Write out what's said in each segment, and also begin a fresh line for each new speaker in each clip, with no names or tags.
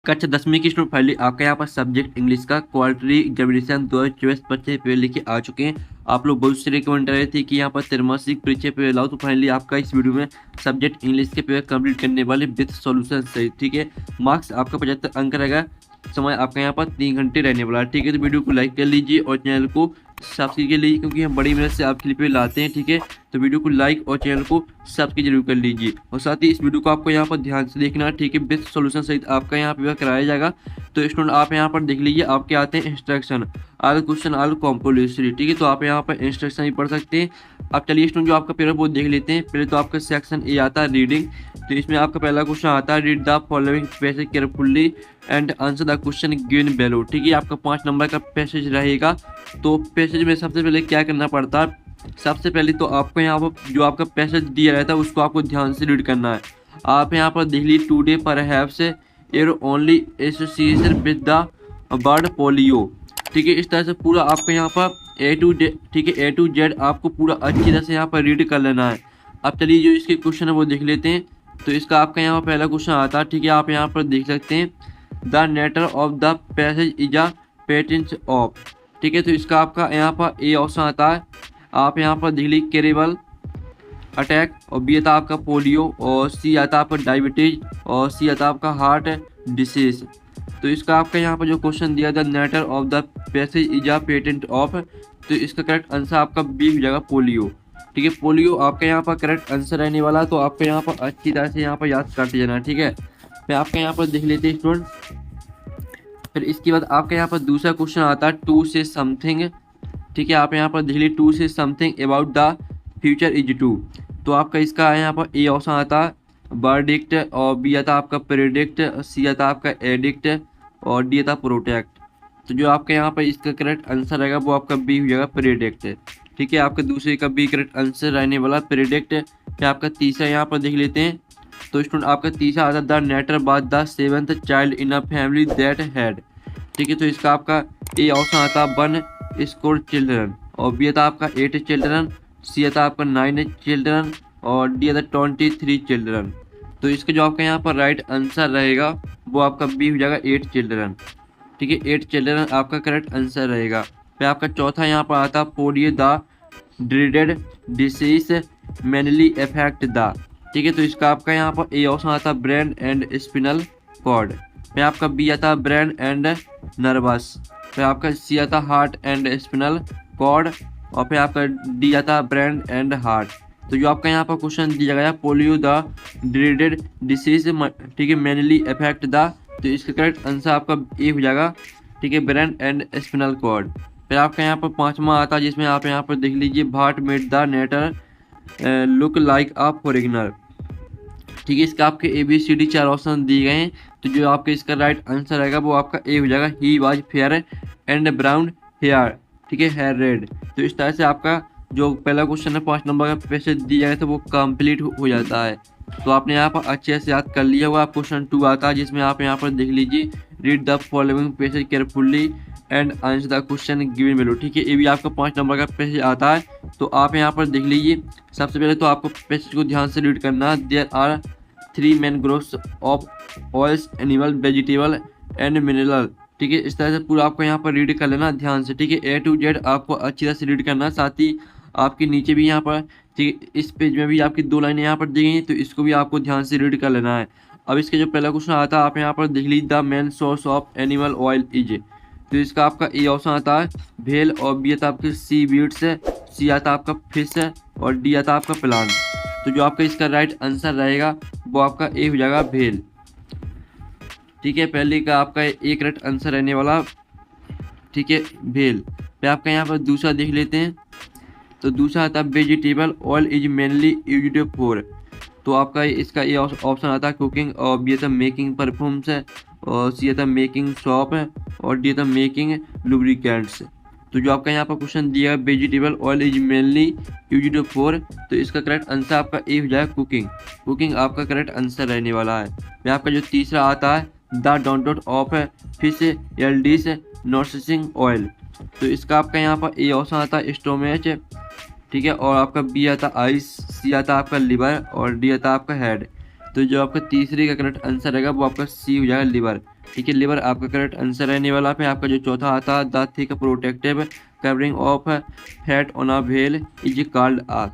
कक्षा 10वीं की स्टूडेंट फाइनली आपका यहाँ पर सब्जेक्ट इंग्लिश का क्वार्टरली एग्जामिनेशन 2024-25 पेपर लेके आ चुके हैं। आप लोग बहुत से रिकमेंड कर रहे थे कि यहाँ पर त्रैमासिक परीक्षा पेपर लाओ, तो फाइनली आपका इस वीडियो में सब्जेक्ट इंग्लिश के पेपर कंप्लीट करने वाले विद सॉल्यूशन सहित। ठीक है, मार्क्स आपका 75 अंक रहेगा, समय आपका यहाँ पर 3 घंटे रहने वाला है। ठीक है, तो वीडियो को लाइक कर लीजिए और चैनल को सब्सक्राइब कर लीजिए, क्योंकि हम बड़ी मेहनत से आपके लिए लाते हैं। ठीक है, तो वीडियो को लाइक और चैनल को सब्सक्राइब जरूर कर लीजिए, और साथ ही इस वीडियो को आपको यहाँ पर ध्यान से देखना है। ठीक है, बेस्ट सॉल्यूशन सहित आपका यहाँ पे कराया जाएगा। तो स्टूडेंट आप यहाँ पर देख लीजिए, आपके आते हैं इंस्ट्रक्शन आल क्वेश्चन आल कॉम्पल्सरी। ठीक है, तो आप यहाँ पर इंस्ट्रक्शन भी पढ़ सकते हैं। अब चलिए स्टूडेंट जो आपका पेपर वो देख लेते हैं। पहले तो आपका सेक्शन ए आता है रीडिंग, तो इसमें आपका पहला क्वेश्चन आता है read the following passage carefully and answer the question given below. ठीक है, आपका 5 नंबर का पैसेज रहेगा। तो पैसेज में सबसे पहले क्या करना पड़ता है, सबसे पहले तो आपको यहाँ पर जो आपका पैसेज दिया रहता है उसको आपको ध्यान से रीड करना है। आप यहाँ पर देख लीजिए, today perhaps your only association with the word polio. ठीक है, इस तरह से पूरा आपको यहाँ पर ए टू जेड, ठीक है, ए टू जेड आपको पूरा अच्छी तरह से यहाँ पर रीड कर लेना है। अब चलिए जो इसके क्वेश्चन है वो देख लेते हैं। तो इसका आपका यहाँ पर पहला क्वेश्चन आता है। ठीक है, आप यहाँ पर देख सकते हैं the nature of the passage is a patent of. ठीक है, तो इसका आपका यहाँ पर ए ऑप्शन आता है। आप यहाँ पर देख लीजिए कैरेबल अटैक, और बी आता आपका पोलियो, और सी आता आपका डायबिटीज, और सी आता आपका हार्ट डिसीज। तो इसका आपका यहाँ पर जो क्वेश्चन दिया था nature of the passage is a patent of, तो इसका करेक्ट आंसर आपका बी हो जाएगा पोलियो। ठीक है, पोलियो आपका यहाँ पर करेक्ट आंसर रहने वाला, तो आपको यहाँ पर अच्छी तरह से यहाँ पर याद करते जाना। ठीक है, फिर आपका यहाँ पर देख लेते हैं स्टूडेंट। फिर इसके बाद आपका यहाँ पर दूसरा क्वेश्चन आता है टू से समथिंग। ठीक है, आप यहाँ पर देख लीजिए to say something about the future is to. तो आपका इसका यहाँ पर ए ऑप्शन आता है वर्डिक्ट, और बी आता आपका प्रेडिक्ट, सी आता आपका एडिक्ट, और डी आता प्रोटेक्ट। तो जो आपका यहाँ पर इसका करेक्ट आंसर रहेगा वो आपका बी हो जाएगा प्रेडिक्ट। ठीक है, आपका दूसरे का बी करेक्ट आंसर रहने वाला प्रेडिक्ट। फिर आपका तीसरा यहाँ पर देख लेते हैं। तो स्टूडेंट आपका तीसरा आता द नेटर बात the 7th child in a family that had. ठीक है, तो इसका आपका ए ऑप्शन आता है 1 स्कोर चिल्ड्रन, और बी आता आपका 8 चिल्ड्रन, सी आता आपका 9 चिल्ड्रन, और डी आता 23 चिल्ड्रन। तो इसका जो आपका यहाँ पर राइट आंसर रहेगा वो आपका बी हो जाएगा 8 चिल्ड्रन। ठीक है, 8 चिल्ड्रन आपका करेक्ट आंसर रहेगा। फिर आपका चौथा यहाँ पर आता polio the dreaded disease mainly affect the. ठीक है, तो इसका आपका यहाँ पर ए ऑप्शन आता ब्रेन एंड स्पिनल कॉर्ड। फिर आपका बी आता ब्रेन एंड नर्वस। फिर आपका सी आता हार्ट एंड स्पिनल कॉर्ड, और फिर आपका डी आता ब्रेन एंड हार्ट। तो जो आपका यहाँ पर क्वेश्चन दिया गया पोलियो द ड्रीडेड डिसीज, ठीक है, मेनली अफेक्ट द, तो इसका करेक्ट आंसर आपका ए हो जाएगा। ठीक है, ब्रेन एंड स्पिनल कॉर्ड। फिर आपका यहाँ पर पांचवा आता है जिसमें आप यहाँ पर देख लीजिए what made the netter look like a foreigner. ठीक है, इसका आपके ABCD 4 ऑप्शन दिए गए हैं। तो जो आपके इसका राइट आंसर रहेगा वो आपका ए हो जाएगा he was fair and brown hair. ठीक है, हेयर रेड। तो इस तरह से आपका जो पहला क्वेश्चन है 5 नंबर का पैसेज दिया गया था वो कंप्लीट हो जाता है। तो आपने यहाँ पर अच्छे से याद कर लिया हुआ। क्वेश्चन 2 आता है जिसमें आप यहाँ पर देख लीजिए read the following passage carefully and answer the question given below. ठीक है, ये भी आपका 5 नंबर का पैसेज आता है। तो आप यहाँ पर देख लीजिए, सबसे पहले तो आपको पैसेज को ध्यान से रीड करना है। There are 3 main groups of oils animal vegetable and mineral. ठीक है, इस तरह से पूरा आपको यहाँ पर रीड कर लेना ध्यान से। ठीक है, A to Z आपको अच्छी तरह से रीड करना है। साथ ही आपके नीचे भी यहाँ पर, ठीक है, इस पेज में भी आपकी 2 लाइनें यहाँ पर दी गई हैं, तो इसको भी आपको ध्यान से रीड कर लेना है। अब इसके जो पहला क्वेश्चन आता है आप यहाँ पर देख लीजिए the main source of animal oil is. तो इसका आपका ए ऑप्शन आता है भेल, और बी आता आपके सी बीड्स, सी आता आपका फिश, और डी आता आपका प्लांट। तो जो आपका इसका राइट आंसर रहेगा वो आपका ए हो जाएगा भेल। ठीक है, पहले का आपका ए करेक्ट आंसर रहने वाला। ठीक है, भेल। फिर आपका यहाँ पर दूसरा देख लेते हैं। तो दूसरा आता है vegetable oil is mainly used for. तो आपका इसका ये ऑप्शन आता है कुकिंग, और बी आता मेकिंग परफ्यूम्स, और सी आता मेकिंग शॉप, और डी आता मेकिंग लुब्रिकेंट्स। तो जो आपका यहाँ पर क्वेश्चन दिया है vegetable oil is mainly used for, तो इसका करेक्ट आंसर आपका ए हो जाएगा कुकिंग। कुकिंग आपका करेक्ट आंसर रहने वाला है। फिर आपका जो तीसरा आता है द डॉट ऑफ फिश एल्डिस नॉर्सिंग ऑयल। तो इसका आपका यहाँ पर ए ऑप्शन आता है स्टोमेच। ठीक है, और आपका बी आता आइस, सी आता आपका लिवर, और डी आता आपका हेड। तो जो आपका तीसरे का करेक्ट आंसर रहेगा वो आपका सी हो जाएगा लिवर। ठीक है, लिवर आपका करेक्ट आंसर रहने वाला है। आपका जो चौथा आता है the thick protective covering of fat on a whale is called आ।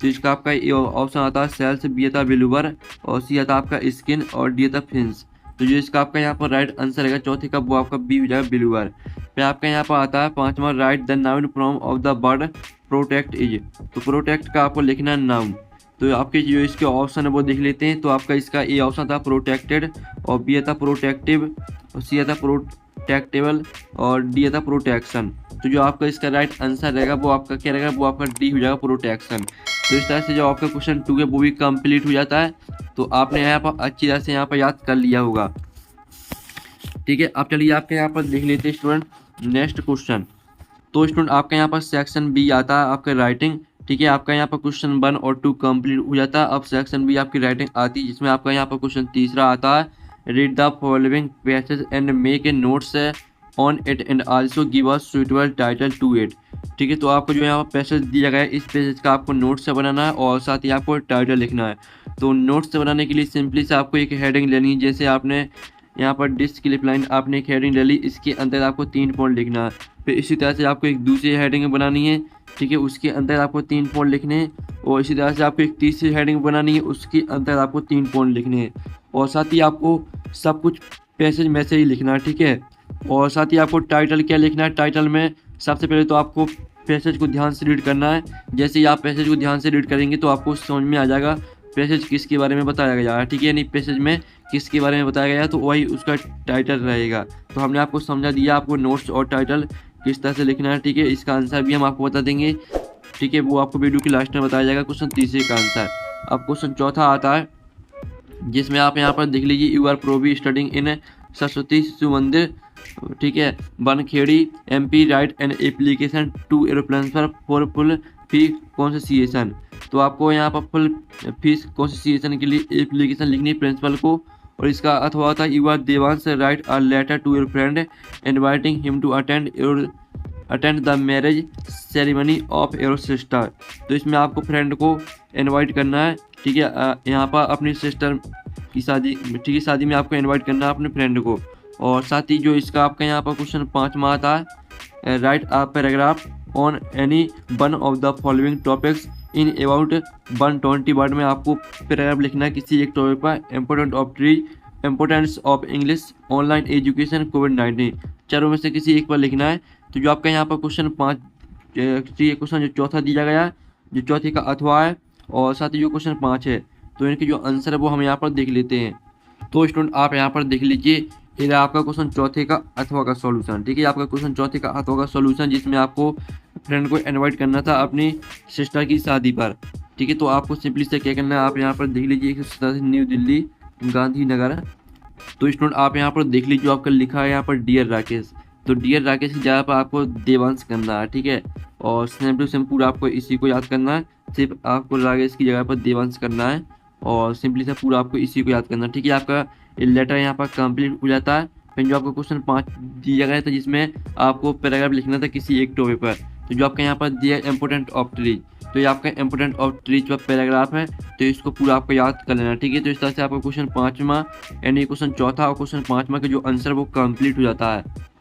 तो इसका आपका ऑप्शन आता है सेल्स, बी आता बिलूवर, और सी आता आपका स्किन, और डी आता फिन्स। तो जो इसका आपका यहाँ पर राइट आंसर रहेगा चौथे का वो आपका बी हो जाएगा बिलूवर। फिर आपका यहाँ पर आता है पांचवा right the noun from of the bird protect is. तो प्रोटेक्ट का आपको लिखना है नाउन। तो आपके जो इसके ऑप्शन है वो देख लेते हैं। तो आपका इसका ए ऑप्शन था प्रोटेक्टेड, और बी था प्रोटेक्टिव, और सी था प्रोटेक्टेबल, और डी था प्रोटेक्शन। तो जो आपका इसका राइट आंसर रहेगा वो आपका क्या रहेगा, वो आपका डी हो जाएगा प्रोटेक्शन। तो इस तरह से जो आपका क्वेश्चन 2 है वो भी कंप्लीट हो जाता है। तो आपने यहाँ पर अच्छी तरह से यहाँ पर याद कर लिया होगा। ठीक है, अब चलिए आपके यहाँ पर देख लेते हैं स्टूडेंट नेक्स्ट क्वेश्चन। तो स्टूडेंट आपका यहाँ पर सेक्शन बी आता है आपका राइटिंग। ठीक है, आपका यहाँ पर क्वेश्चन 1 और 2 कंप्लीट हो जाता है। अब सेक्शन बी आपकी राइटिंग आती है, जिसमें आपका यहाँ पर क्वेश्चन तीसरा आता है read the following passage and make a notes on it and also give a suitable title to it. ठीक है, तो आपको जो यहाँ पर पैसेज दिया गया है इस पैसेज का आपको नोट्स से बनाना है और साथ ही आपको टाइटल लिखना है। तो नोट्स से बनाने के लिए सिंपली से आपको एक हेडिंग लेनी है। जैसे आपने यहाँ पर डिस्क क्लिप लाइन आपने एक हेडिंग ले ली, इसके अंदर आपको 3 पॉइंट लिखना है। फिर इसी तरह से आपको एक दूसरी हेडिंग बनानी है। ठीक है, उसके अंदर आपको 3 पॉइंट लिखने हैं, और इसी तरह से आपको एक तीसरी हेडिंग बनानी है, उसके अंदर आपको 3 पॉइंट लिखने हैं, और साथ ही आपको सब कुछ पैसेज में से ही लिखना है। ठीक है, और साथ ही आपको टाइटल क्या लिखना है, टाइटल में सबसे पहले तो आपको पैसेज को ध्यान से रीड करना है। जैसे ही आप पैसेज को ध्यान से रीड करेंगे तो आपको समझ में आ जाएगा पैसेज किसके बारे में बताया गया है। ठीक है, यानी पैसेज में किसके बारे में बताया गया है तो वही उसका टाइटल रहेगा। तो हमने आपको समझा दिया आपको नोट्स और टाइटल किस तरह से लिखना है। ठीक है, इसका आंसर भी हम आपको बता देंगे। ठीक है, वो आपको वीडियो की लास्ट में बताया जाएगा क्वेश्चन तीसरे का आंसर। अब क्वेश्चन चौथा आता है, जिसमें आप यहाँ पर देख लीजिए you are probably studying in Saraswati Shishu Mandir. ठीक है, Bankhedi MP write an application to aeroplane for full fee concession. तो आपको यहाँ पर फुल फीस कॉन्सेसिएशन के लिए एप्लीकेशन लिखनी है प्रिंसिपल को, और इसका अथवा था you are Devansh write a letter to your friend inviting him to attend the marriage ceremony of your sister. तो इसमें आपको फ्रेंड को इनवाइट करना है। ठीक है, यहाँ पर अपनी सिस्टर की शादी, ठीक है, शादी में आपको इनवाइट करना है अपने फ्रेंड को। और साथ ही जो इसका आपका यहाँ पर क्वेश्चन 5वां आता है write a paragraph on any one of the following topics in about 120 word में आपको पैराग्राफ लिखना है किसी एक टॉपिक पर। Importance of English online education कोविड-19, चारों में से किसी एक पर लिखना है। तो जो आपका यहाँ पर क्वेश्चन 5 क्वेश्चन जो चौथा दिया गया, जो चौथे का अथवा है, और साथ ही जो क्वेश्चन 5 है, तो इनके जो आंसर है वो हम यहाँ पर देख लेते हैं। तो स्टूडेंट आप यहाँ पर देख लीजिए, ये आपका क्वेश्चन चौथे का अथवा का सॉल्यूशन। ठीक है, आपका क्वेश्चन चौथे का अथवा का सॉल्यूशन, जिसमें आपको फ्रेंड को इनवाइट करना था अपनी सिस्टर की शादी पर। ठीक है, तो आपको सिंपली से क्या करना है, आप यहाँ पर देख लीजिए न्यू दिल्ली गांधीनगर। तो स्टूडेंट आप यहाँ पर देख लीजिए, आपका लिखा है यहाँ पर डियर राकेश। तो डियर राकेश की जगह पर आपको देवांश करना है। ठीक है, और सेम टू सेम पूरा आपको इसी को याद करना है, सिर्फ आपको राकेश की जगह पर देवांश करना है, और सिंपली से पूरा आपको इसी को याद करना है। ठीक है, आपका लेटर यहाँ पर कंप्लीट हो जाता है। फिर जो आपको क्वेश्चन 5 दिया गया था, जिसमें आपको पैराग्राफ लिखना था किसी एक टॉपिक पर। तो जो आपका यहाँ पर दिया इम्पोर्टेंट ऑफ ट्रीज, तो ये आपका इम्पोर्टेंट ऑफ ट्रीज पर पैराग्राफ है, तो इसको पूरा आपको याद कर लेना। ठीक है, तो इस तरह से आपका क्वेश्चन 5वां यानी क्वेश्चन चौथा और क्वेश्चन 5वां का जो आंसर वो कंप्लीट हो जाता है।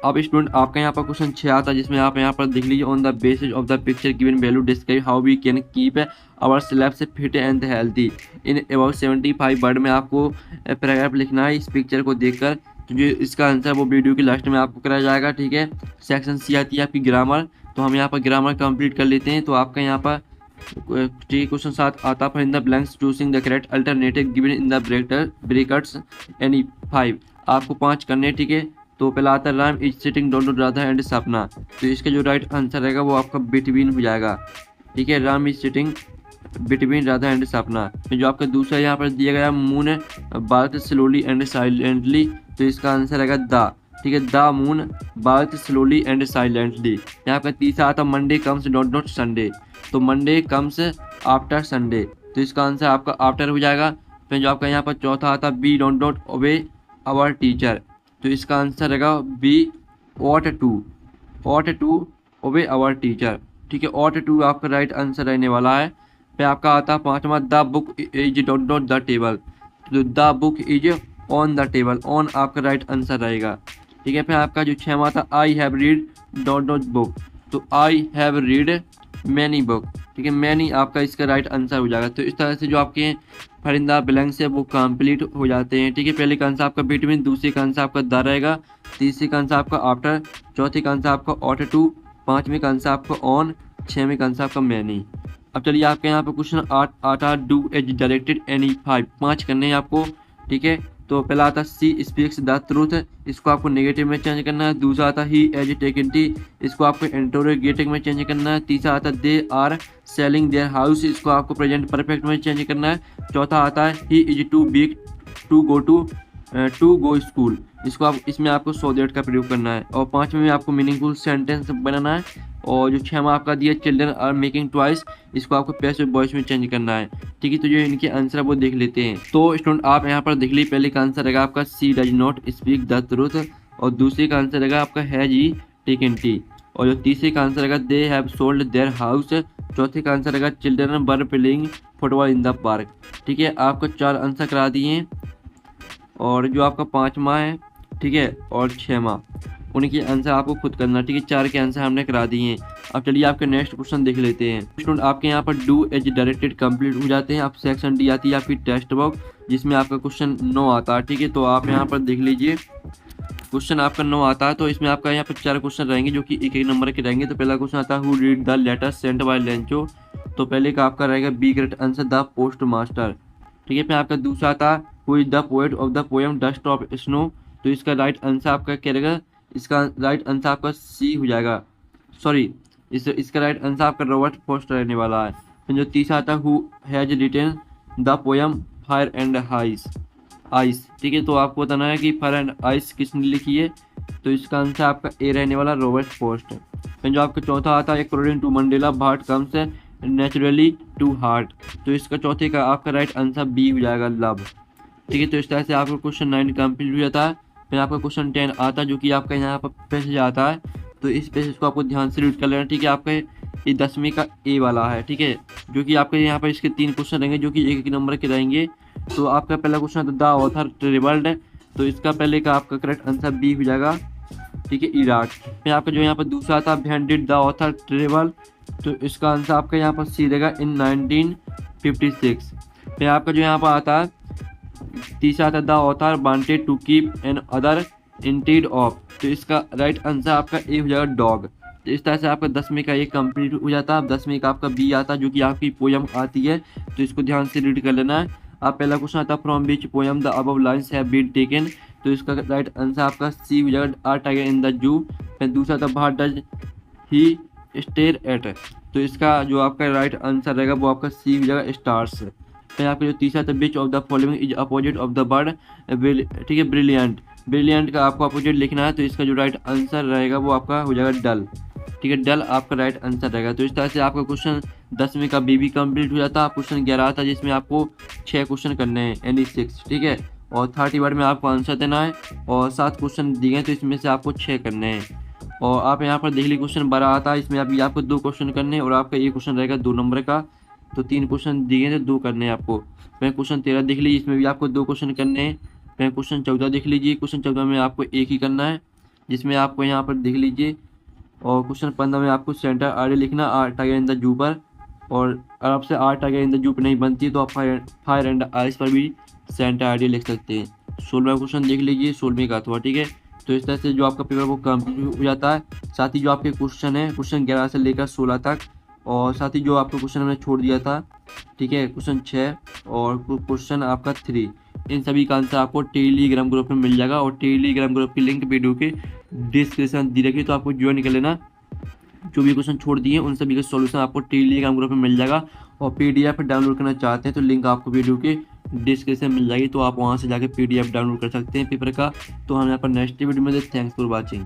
अब स्टूडेंट आपका यहाँ पर क्वेश्चन 6 आता है, जिसमें आप यहाँ पर देख लीजिए on the basis of the picture given value describe how we can keep our self fit and healthy in about 75 word में आपको पैराग्राफ लिखना है इस पिक्चर को देखकर। तो जो इसका आंसर वो वीडियो की लास्ट में आपको कराया जाएगा। ठीक है, सेक्शन सी आती है आपकी ग्रामर। तो हम यहाँ पर ग्रामर कंप्लीट कर लेते हैं। तो आपका यहाँ पर ठीक है, क्वेश्चन 7 आता है in the blanks choosing the correct alternative given in the brackets any 5, आपको 5 करने। ठीक है, तो पहला आता है Ram is sitting don't Radha and सपना। तो इसका जो राइट आंसर रहेगा वो आपका बिटवीन हो जाएगा। ठीक है, Ram is sitting between Radha and Sapna. फिर जो आपका दूसरा यहाँ पर दिया गया moon bath slowly and silently, तो इसका आंसर रहेगा द। ठीक है, the moon bath slowly and silently. यहाँ पर तीसरा आता मंडे कम्स डॉट संडे, तो मंडे कम्स आफ्टर संडे, तो इसका आंसर आपका आफ्टर हो जाएगा। फिर जो आपका यहाँ पर चौथा आता B dot obey our teacher, तो इसका आंसर रहेगा B ought to obey our teacher. ठीक है, ought to आपका राइट आंसर रहने वाला है। फिर आपका आता है 5वां the book is dot the table, तो the book is on the table, on आपका राइट आंसर रहेगा। ठीक है, फिर आपका जो 6वां था I have read dot dot book, तो I have read many book. ठीक है, मैनी आपका इसका राइट आंसर हो जाएगा। तो इस तरह से जो आपके परिंदा ब्लैंक्स है वो कंप्लीट हो जाते हैं। ठीक है, पहले का आंसर आपका बिटवीन, दूसरे का आंसर आपका द रहेगा, तीसरे का आंसर आपका आफ्टर, चौथे का आंसर आपका ऑटर टू, पाँचवें का आंसर आपका ऑन, छवें का आंसर आपका मैनी। अब चलिए आपके यहाँ पे क्वेश्चन आठ डू एज डायरेक्टेड एनी 5 करने हैं आपको। ठीक है, तो पहला आता सी स्पीक्स द ट्रूथ, इसको आपको नेगेटिव में चेंज करना है। दूसरा आता ही एज टेकन टी, इसको आपको इंटरोगेटिव में चेंज करना है। तीसरा आता they are selling their house, इसको आपको प्रेजेंट परफेक्ट में चेंज करना है। चौथा आता है he is too big to go school, इसको आप इसमें आपको सो दैट का प्रयोग करना है। और पाँचवें में आपको मीनिंगफुल सेंटेंस बनाना है। और जो 6वां आपका दिया चिल्ड्रन आर मेकिंग टॉयज, इसको आपको पैसिव वॉइस में चेंज करना है। ठीक है, तो जो इनके आंसर है वो देख लेते हैं। तो स्टूडेंट आप यहाँ पर देख लीजिए, पहले का आंसर रहेगा आपका C does not speak the truth, और दूसरे का आंसर रहेगा आपका हैज ही टेकन टी, और जो तीसरे का आंसर रहेगा they have sold their house, चौथे का आंसर रहेगा children were playing football in the park. ठीक है, आपको 4 आंसर करा दिए, और जो आपका 5वां है, ठीक है, और 6वां, उनके आंसर आपको खुद करना। ठीक है, 4 के आंसर हमने करा दिए हैं। अब चलिए आपके नेक्स्ट क्वेश्चन देख लेते हैं। स्टूडेंट आपके यहाँ पर डू एज डायरेक्टेड कंप्लीट हो जाते हैं। आप सेक्शन डी आती है आपकी टेक्स्ट बुक, जिसमें आपका क्वेश्चन 9 आता है। ठीक है, तो आप यहाँ पर देख लीजिए, क्वेश्चन आपका 9 आता है। तो इसमें आपका यहाँ पर 4 क्वेश्चन रहेंगे जो कि एक नंबर के रहेंगे। तो पहला क्वेश्चन आता है who read the letter sent by Lencho, तो पहले का आपका रहेगा B correct answer the post master. ठीक है, फिर आपका दूसरा आता है who is the poet of the poem dust of snow, तो इसका राइट आंसर आपका क्या रहेगा, इसका राइट आंसर आपका सी हो जाएगा, सॉरी इसका राइट आंसर आपका रॉबर्ट फॉस्ट रहने वाला है। फिर जो तीसरा आता है who has written the poem fire and ice. ठीक है, तो आपको बताना है कि फायर एंड आइस किसने लिखी है, तो इसका आंसर आपका ए रहने वाला रॉबर्ट फॉस्ट। फिर जो आपका चौथा आता है according to Mandela heart comes naturally to heart, तो इसका चौथे का आपका राइट आंसर बी हो जाएगा लव। ठीक है, तो इस तरह से आपका क्वेश्चन 9 कंप्लीट हो जाता है। फिर आपका क्वेश्चन 10 आता है जो कि आपका यहाँ पर पैसेज आता है, तो इस पैसेज को आपको ध्यान से रीड कर लेना। ठीक है, आपका ये 10वीं का ए वाला है। ठीक है, जो कि आपके यहाँ पर इसके 3 क्वेश्चन रहेंगे जो कि एक नंबर के रहेंगे। तो आपका पहला क्वेश्चन आता है द ऑथर ट्रेवल्ड, तो इसका पहले का आपका करेक्ट आंसर बी हो जाएगा। ठीक है, इराक। फिर आपका जो यहाँ पर दूसरा आता है when did the author travel, तो इसका आंसर आपका यहाँ पर सी रहेगा इन 1956। फिर आपका जो यहाँ पर आता है तीसरा आता है the author wanted to keep another instead of, तो इसका राइट आंसर आपका ए हो जाएगा डॉग। तो इस तरह से आपका 10वीं का ए कंप्लीट हो जाता है। अब 10वीं का आपका बी आता है जो कि आपकी पोयम आती है, तो इसको ध्यान से रीड कर लेना है। आप पहला क्वेश्चन आता है from which poem the above lines have been taken, तो इसका राइट आंसर आपका सी हो जाएगा आर टाइगर इन द जू। फिर दूसरा था बाहर डज ही स्टेयर एट, तो इसका जो आपका राइट आंसर रहेगा वो आपका सी हो जाएगा स्टार्स। फिर आपका जो तीसरा था which of the following is opposite of the bird, ठीक है, ब्रिलियंट। ब्रिलियंट का आपको अपोजिट लिखना है, तो इसका जो राइट आंसर रहेगा वो आपका हो जाएगा डल। ठीक है, डल आपका राइट आंसर रहेगा। तो इस तरह से आपका क्वेश्चन 10वीं का बी भी कंप्लीट हो जाता है। क्वेश्चन 11 था जिसमें आपको 6 क्वेश्चन करने हैं एनी 6। ठीक है, और 30 वर्ड में आपको आंसर देना है, और 7 क्वेश्चन दिए हैं तो इसमें से आपको 6 करने हैं। और आप यहाँ पर देख लीजिए क्वेश्चन 12 आता है, इसमें अभी आपको 2 क्वेश्चन करने हैं, और आपका एक क्वेश्चन रहेगा 2 नंबर का, तो 3 क्वेश्चन दिए हैं तो 2 करने हैं आपको। फिर क्वेश्चन 13 देख लीजिए, इसमें भी आपको 2 क्वेश्चन करने हैं। फिर क्वेश्चन 14 देख लीजिए, क्वेश्चन 14 में आपको एक ही करना है, जिसमें आपको यहाँ पर देख लीजिए। और क्वेश्चन 15 में आपको सेंटर आर लिखना are tiger in the zoo पर, और आपसे are tiger in the zoo पर नहीं बनती तो आप फायर एंड आइस पर भी सेंटर आर लिख सकते हैं। 16वां क्वेश्चन देख लीजिए, 16वीं का अथवा। ठीक है, तो इस तरह से जो आपका पेपर वो कंप्लीट हो जाता है। साथ ही जो आपके क्वेश्चन है क्वेश्चन 11 से लेकर 16 तक, और साथ ही जो आपका क्वेश्चन हमने छोड़ दिया था, ठीक है, क्वेश्चन 6 और क्वेश्चन आपका 3, इन सभी का आंसर आपको टेलीग्राम ग्रुप में मिल जाएगा। और टेलीग्राम ग्रुप की लिंक वीडियो के डिस्क्रिप्शन दी रखी, तो आपको ज्वाइन कर लेना। जो भी क्वेश्चन छोड़ दिए उन सभी का सॉल्यूशन आपको टेलीग्राम ग्रुप में मिल जाएगा। और PDF डाउनलोड करना चाहते हैं तो लिंक आपको वीडियो के डिस्क्रिप्शन मिल जाएगी, तो आप वहां से जाकर PDF डाउनलोड कर सकते हैं पेपर का। तो हम यहाँ पर नेक्स्ट वीडियो में थैंक्स फॉर वॉचिंग।